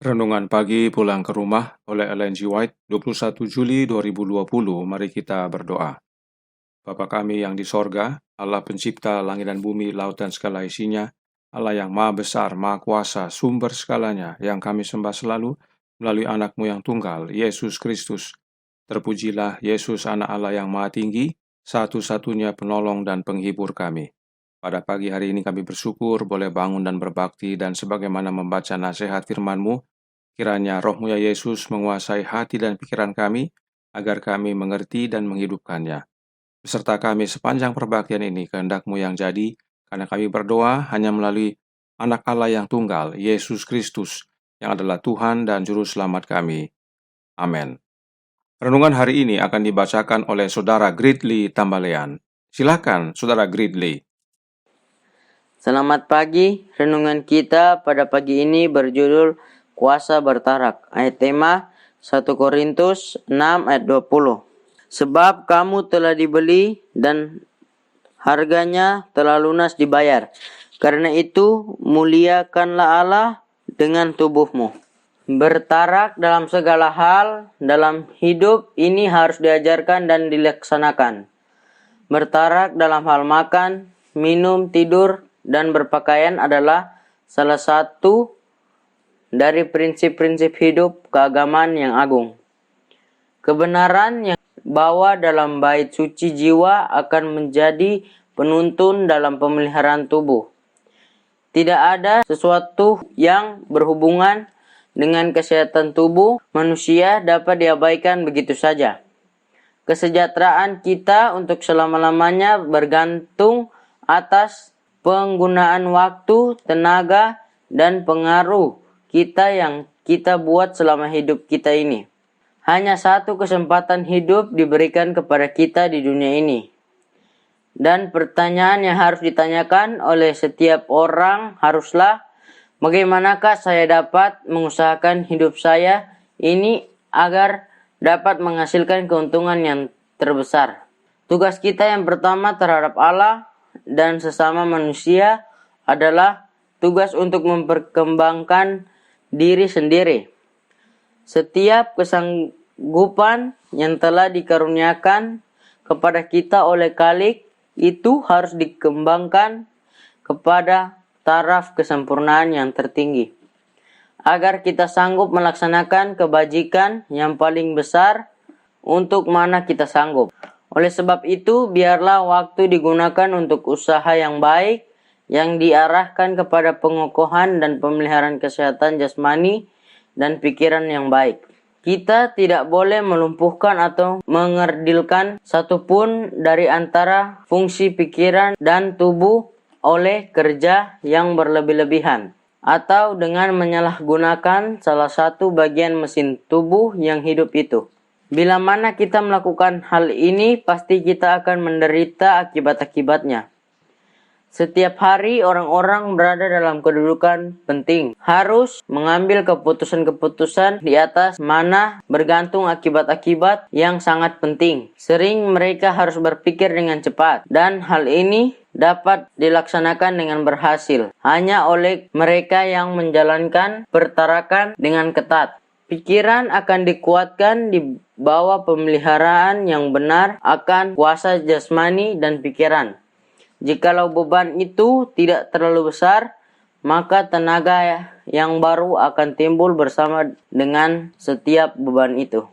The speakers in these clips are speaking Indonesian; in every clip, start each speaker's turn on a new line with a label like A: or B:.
A: Renungan pagi pulang ke rumah oleh Ellen G. White, 21 Juli 2020. Mari kita berdoa. Bapa kami yang di sorga, Allah pencipta langit dan bumi, laut dan segala isinya, Allah yang maha besar, maha kuasa, sumber segalanya, yang kami sembah selalu melalui anakmu yang tunggal, Yesus Kristus. Terpujilah Yesus, anak Allah yang maha tinggi, satu-satunya penolong dan penghibur kami. Pada pagi hari ini kami bersyukur boleh bangun dan berbakti, dan sebagaimana membaca nasihat firman-Mu, kiranya Roh-Mu ya Yesus menguasai hati dan pikiran kami, agar kami mengerti dan menghidupkannya. Beserta kami sepanjang perbaktian ini, kehendak-Mu yang jadi, karena kami berdoa hanya melalui Anak Allah yang tunggal, Yesus Kristus, yang adalah Tuhan dan Juru Selamat kami. Amin. Renungan hari ini akan dibacakan oleh Saudara Gridley Tambalean. Silakan, Saudara Gridley.
B: Selamat pagi, renungan kita pada pagi ini berjudul Kuasa Bertarak. Ayat tema 1 Korintus 6 ayat 20. Sebab kamu telah dibeli dan harganya telah lunas dibayar. Karena itu muliakanlah Allah dengan tubuhmu. Bertarak dalam segala hal dalam hidup ini harus diajarkan dan dilaksanakan. Bertarak dalam hal makan, minum, tidur, dan berpakaian adalah salah satu dari prinsip-prinsip hidup keagamaan yang agung. Kebenaran yang dibawa dalam bait suci jiwa akan menjadi penuntun dalam pemeliharaan tubuh. Tidak ada sesuatu yang berhubungan dengan kesehatan tubuh manusia dapat diabaikan begitu saja. Kesejahteraan kita untuk selama-lamanya bergantung atas penggunaan waktu, tenaga, dan pengaruh kita yang kita buat selama hidup kita ini. Hanya satu kesempatan hidup diberikan kepada kita di dunia ini. Dan pertanyaan yang harus ditanyakan oleh setiap orang haruslah, bagaimanakah saya dapat mengusahakan hidup saya ini agar dapat menghasilkan keuntungan yang terbesar. Tugas kita yang pertama terhadap Allah dan sesama manusia adalah tugas untuk memperkembangkan diri sendiri. Setiap kesanggupan yang telah dikaruniakan kepada kita oleh Khalik itu harus dikembangkan kepada taraf kesempurnaan yang tertinggi, agar kita sanggup melaksanakan kebajikan yang paling besar untuk mana kita sanggup. Oleh sebab itu, biarlah waktu digunakan untuk usaha yang baik, yang diarahkan kepada pengokohan dan pemeliharaan kesehatan jasmani dan pikiran yang baik. Kita tidak boleh melumpuhkan atau mengerdilkan satupun dari antara fungsi pikiran dan tubuh oleh kerja yang berlebih-lebihan, atau dengan menyalahgunakan salah satu bagian mesin tubuh yang hidup itu. Bila mana kita melakukan hal ini, pasti kita akan menderita akibat-akibatnya. Setiap hari orang-orang berada dalam kedudukan penting, harus mengambil keputusan-keputusan di atas mana bergantung akibat-akibat yang sangat penting. Sering mereka harus berpikir dengan cepat, dan hal ini dapat dilaksanakan dengan berhasil hanya oleh mereka yang menjalankan pertarakan dengan ketat. Pikiran akan dikuatkan di bawah pemeliharaan yang benar akan kuasa jasmani dan pikiran. Jikalau beban itu tidak terlalu besar, maka tenaga yang baru akan timbul bersama dengan setiap beban itu.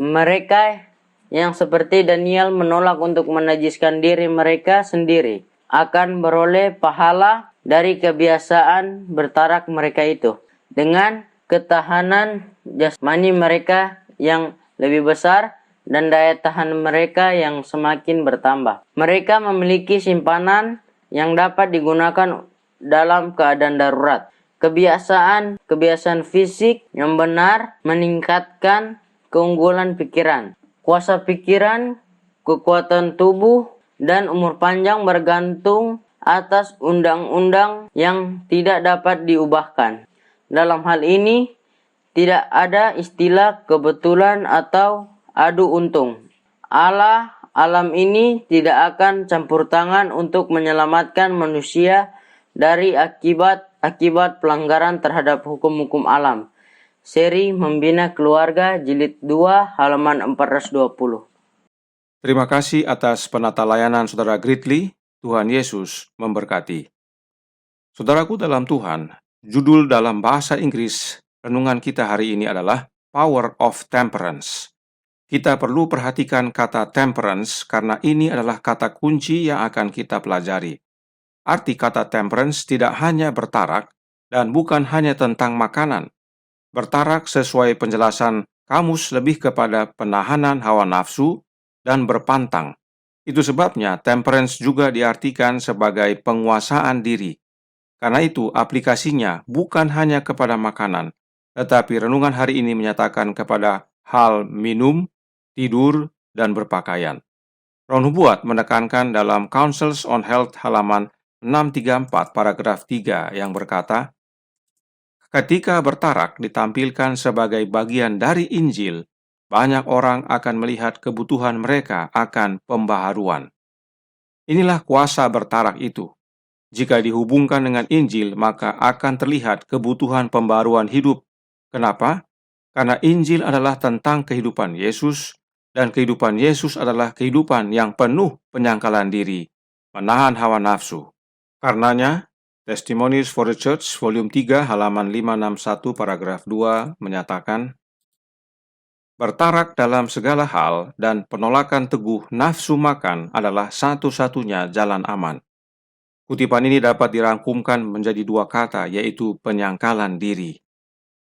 B: Mereka yang seperti Daniel menolak untuk menajiskan diri mereka sendiri akan beroleh pahala dari kebiasaan bertarak mereka itu. Dengan ketahanan jasmani mereka yang lebih besar dan daya tahan mereka yang semakin bertambah. Mereka memiliki simpanan yang dapat digunakan dalam keadaan darurat. Kebiasaan fisik yang benar meningkatkan keunggulan pikiran. Kuasa pikiran, kekuatan tubuh, dan umur panjang bergantung atas undang-undang yang tidak dapat diubahkan. Dalam hal ini, tidak ada istilah kebetulan atau adu untung. Allah alam ini tidak akan campur tangan untuk menyelamatkan manusia dari akibat pelanggaran terhadap hukum-hukum alam. Seri Membina Keluarga Jilid 2 halaman 420.
A: Terima kasih atas penata layanan Saudara Gridley. Tuhan Yesus memberkati. Saudaraku dalam Tuhan, judul dalam bahasa Inggris renungan kita hari ini adalah Power of Temperance. Kita perlu perhatikan kata temperance karena ini adalah kata kunci yang akan kita pelajari. Arti kata temperance tidak hanya bertarak dan bukan hanya tentang makanan. Bertarak sesuai penjelasan kamus lebih kepada penahanan hawa nafsu dan berpantang. Itu sebabnya temperance juga diartikan sebagai penguasaan diri. Karena itu aplikasinya bukan hanya kepada makanan, tetapi renungan hari ini menyatakan kepada hal minum, tidur, dan berpakaian. Roh Nubuat menekankan dalam Councils on Health halaman 634 paragraf 3 yang berkata, ketika bertarak ditampilkan sebagai bagian dari Injil, banyak orang akan melihat kebutuhan mereka akan pembaharuan. Inilah kuasa bertarak itu. Jika dihubungkan dengan Injil, maka akan terlihat kebutuhan pembaharuan hidup. Kenapa? Karena Injil adalah tentang kehidupan Yesus, dan kehidupan Yesus adalah kehidupan yang penuh penyangkalan diri, menahan hawa nafsu. Karenanya, Testimonies for the Church, volume 3, halaman 561, paragraf 2, menyatakan, bertarak dalam segala hal dan penolakan teguh nafsu makan adalah satu-satunya jalan aman. Kutipan ini dapat dirangkumkan menjadi dua kata, yaitu penyangkalan diri.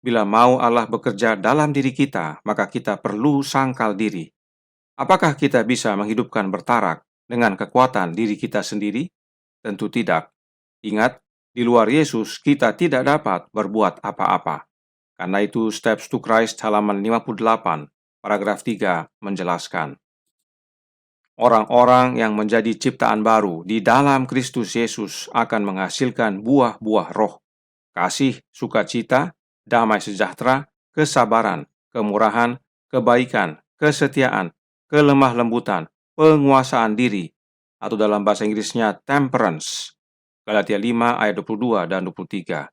A: Bila mau Allah bekerja dalam diri kita, maka kita perlu sangkal diri. Apakah kita bisa menghidupkan bertarak dengan kekuatan diri kita sendiri? Tentu tidak. Ingat, di luar Yesus kita tidak dapat berbuat apa-apa. Karena itu Steps to Christ halaman 58, paragraf 3 menjelaskan. Orang-orang yang menjadi ciptaan baru di dalam Kristus Yesus akan menghasilkan buah-buah roh, kasih, sukacita, damai sejahtera, kesabaran, kemurahan, kebaikan, kesetiaan, kelemah lembutan, penguasaan diri, atau dalam bahasa Inggrisnya temperance. Galatia 5 ayat 22 dan 23.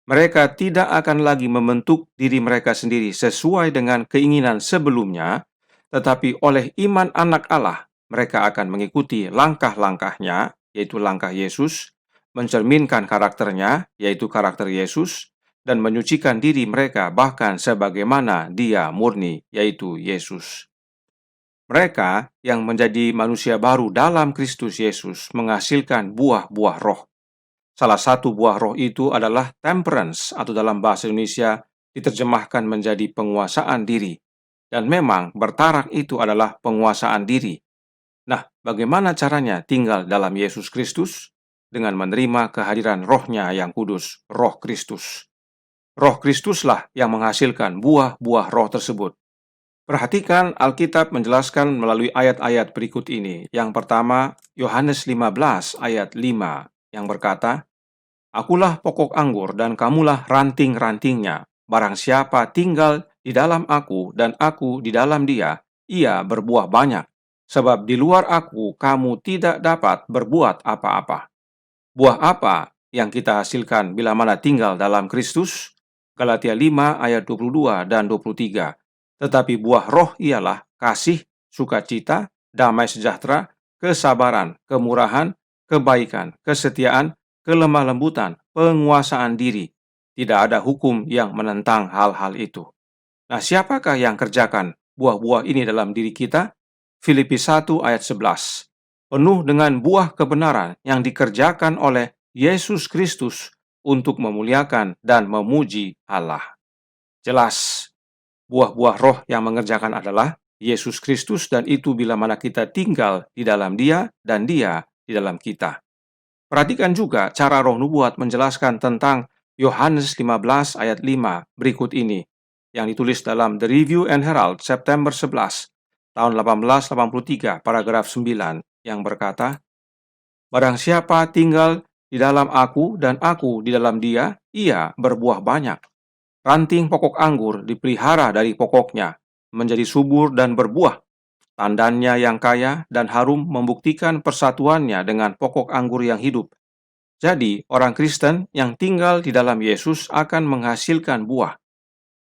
A: Mereka tidak akan lagi membentuk diri mereka sendiri sesuai dengan keinginan sebelumnya, tetapi oleh iman anak Allah, mereka akan mengikuti langkah-langkahnya, yaitu langkah Yesus, mencerminkan karakternya, yaitu karakter Yesus, dan menyucikan diri mereka bahkan sebagaimana Dia murni, yaitu Yesus. Mereka yang menjadi manusia baru dalam Kristus Yesus menghasilkan buah-buah roh. Salah satu buah roh itu adalah temperance, atau dalam bahasa Indonesia diterjemahkan menjadi penguasaan diri. Dan memang bertarak itu adalah penguasaan diri. Nah, bagaimana caranya tinggal dalam Yesus Kristus? Dengan menerima kehadiran rohnya yang kudus, roh Kristus. Roh Kristuslah yang menghasilkan buah-buah roh tersebut. Perhatikan Alkitab menjelaskan melalui ayat-ayat berikut ini. Yang pertama, Yohanes 15 ayat 5 yang berkata, akulah pokok anggur dan kamulah ranting-rantingnya. Barang siapa tinggal di dalam aku dan aku di dalam dia, ia berbuah banyak. Sebab di luar aku kamu tidak dapat berbuat apa-apa. Buah apa yang kita hasilkan bila mana tinggal dalam Kristus? Galatia 5 ayat 22 dan 23. Tetapi buah roh ialah kasih, sukacita, damai sejahtera, kesabaran, kemurahan, kebaikan, kesetiaan, kelemah lembutan, penguasaan diri. Tidak ada hukum yang menentang hal-hal itu. Nah, siapakah yang kerjakan buah-buah ini dalam diri kita? Filipi 1 ayat 11. Penuh dengan buah kebenaran yang dikerjakan oleh Yesus Kristus untuk memuliakan dan memuji Allah. Jelas, buah-buah roh yang mengerjakan adalah Yesus Kristus, dan itu bila mana kita tinggal di dalam Dia dan Dia di dalam kita. Perhatikan juga cara Roh Nubuat menjelaskan tentang Yohanes 15 ayat 5 berikut ini, yang ditulis dalam The Review and Herald September 11 tahun 1883 paragraf 9 yang berkata, barang siapa tinggal di dalam aku dan aku di dalam dia, ia berbuah banyak. Ranting pokok anggur dipelihara dari pokoknya, menjadi subur dan berbuah. Tandannya yang kaya dan harum membuktikan persatuannya dengan pokok anggur yang hidup. Jadi, orang Kristen yang tinggal di dalam Yesus akan menghasilkan buah.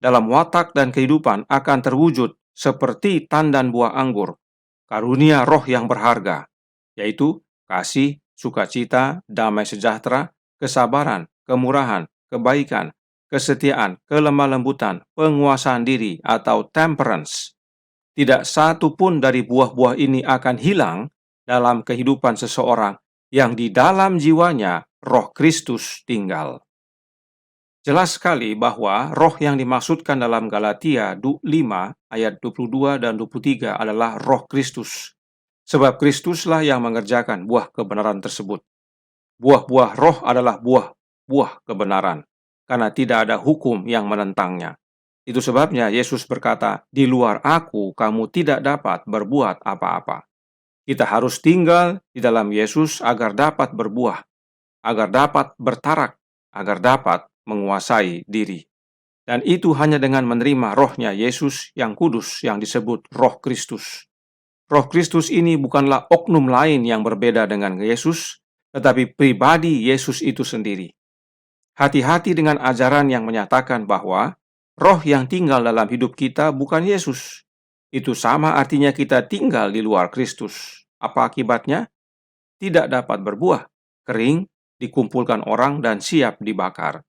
A: dalam watak dan kehidupan akan terwujud seperti tandan buah anggur, karunia roh yang berharga, yaitu kasih, sukacita, damai sejahtera, kesabaran, kemurahan, kebaikan, kesetiaan, kelemah lembutan, penguasaan diri atau temperance. Tidak satu pun dari buah-buah ini akan hilang dalam kehidupan seseorang yang di dalam jiwanya Roh Kristus tinggal. Jelas sekali bahwa roh yang dimaksudkan dalam Galatia 5 ayat 22 dan 23 adalah Roh Kristus. Sebab Kristuslah yang mengerjakan buah kebenaran tersebut. Buah-buah roh adalah buah kebenaran, karena tidak ada hukum yang menentangnya. Itu sebabnya Yesus berkata, "Di luar Aku, kamu tidak dapat berbuat apa-apa." Kita harus tinggal di dalam Yesus agar dapat berbuah, agar dapat bertarak, agar dapat menguasai diri. Dan itu hanya dengan menerima rohnya Yesus yang kudus yang disebut Roh Kristus. Roh Kristus ini bukanlah oknum lain yang berbeda dengan Yesus, tetapi pribadi Yesus itu sendiri. Hati-hati dengan ajaran yang menyatakan bahwa roh yang tinggal dalam hidup kita bukan Yesus. Itu sama artinya kita tinggal di luar Kristus. Apa akibatnya? Tidak dapat berbuah, kering, dikumpulkan orang dan siap dibakar.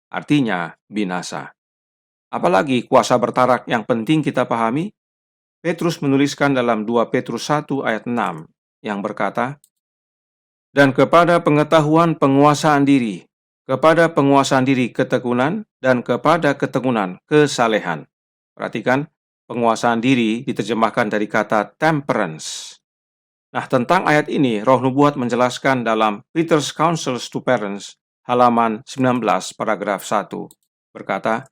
A: Artinya binasa. Apalagi kuasa bertarak yang penting kita pahami? Petrus menuliskan dalam 2 Petrus 1 ayat 6 yang berkata, "Dan kepada pengetahuan penguasaan diri, kepada penguasaan diri ketekunan, dan kepada ketekunan kesalehan." Perhatikan, penguasaan diri diterjemahkan dari kata temperance. Nah, tentang ayat ini, Roh Nubuat menjelaskan dalam Peter's Counsels to Parents, halaman 19, paragraf 1, berkata,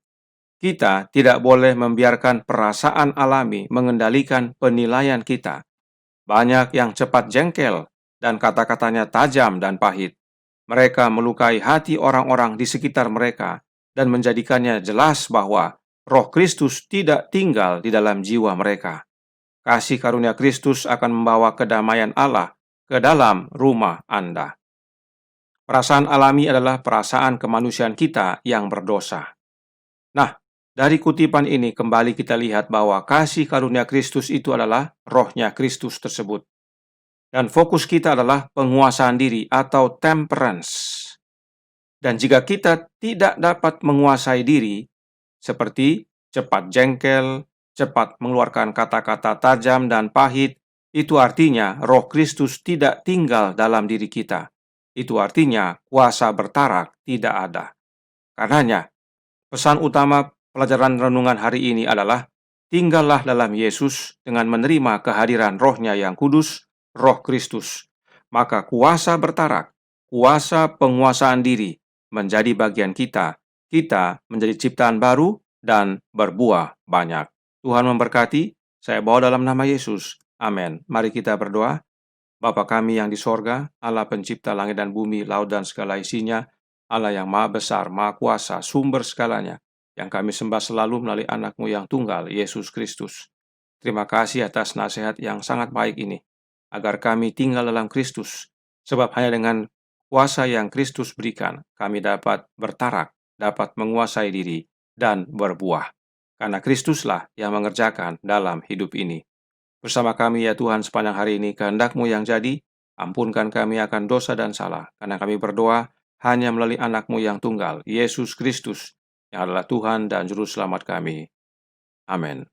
A: "Kita tidak boleh membiarkan perasaan alami mengendalikan penilaian kita. Banyak yang cepat jengkel dan kata-katanya tajam dan pahit. Mereka melukai hati orang-orang di sekitar mereka dan menjadikannya jelas bahwa Roh Kristus tidak tinggal di dalam jiwa mereka. Kasih karunia Kristus akan membawa kedamaian Allah ke dalam rumah Anda." Perasaan alami adalah perasaan kemanusiaan kita yang berdosa. Nah, dari kutipan ini kembali kita lihat bahwa kasih karunia Kristus itu adalah rohnya Kristus tersebut. Dan fokus kita adalah penguasaan diri atau temperance. Dan jika kita tidak dapat menguasai diri, seperti cepat jengkel, cepat mengeluarkan kata-kata tajam dan pahit, itu artinya Roh Kristus tidak tinggal dalam diri kita. Itu artinya kuasa bertarak tidak ada. Karenanya, pesan utama pelajaran renungan hari ini adalah tinggallah dalam Yesus dengan menerima kehadiran rohnya yang kudus, Roh Kristus. Maka kuasa bertarak, kuasa penguasaan diri menjadi bagian kita. Kita menjadi ciptaan baru dan berbuah banyak. Tuhan memberkati. Saya bawa dalam nama Yesus. Amin. Mari kita berdoa. Bapa kami yang di sorga, Allah pencipta langit dan bumi, laut dan segala isinya, Allah yang maha besar, maha kuasa, sumber segalanya, yang kami sembah selalu melalui anak-Mu yang tunggal, Yesus Kristus. Terima kasih atas nasihat yang sangat baik ini, agar kami tinggal dalam Kristus, sebab hanya dengan kuasa yang Kristus berikan, kami dapat bertarak, dapat menguasai diri, dan berbuah. Karena Kristuslah yang mengerjakan dalam hidup ini. Bersama kami ya Tuhan sepanjang hari ini, kehendak-Mu yang jadi, ampunkan kami akan dosa dan salah, karena kami berdoa hanya melalui anak-Mu yang tunggal, Yesus Kristus, yang adalah Tuhan dan Juru Selamat kami. Amin.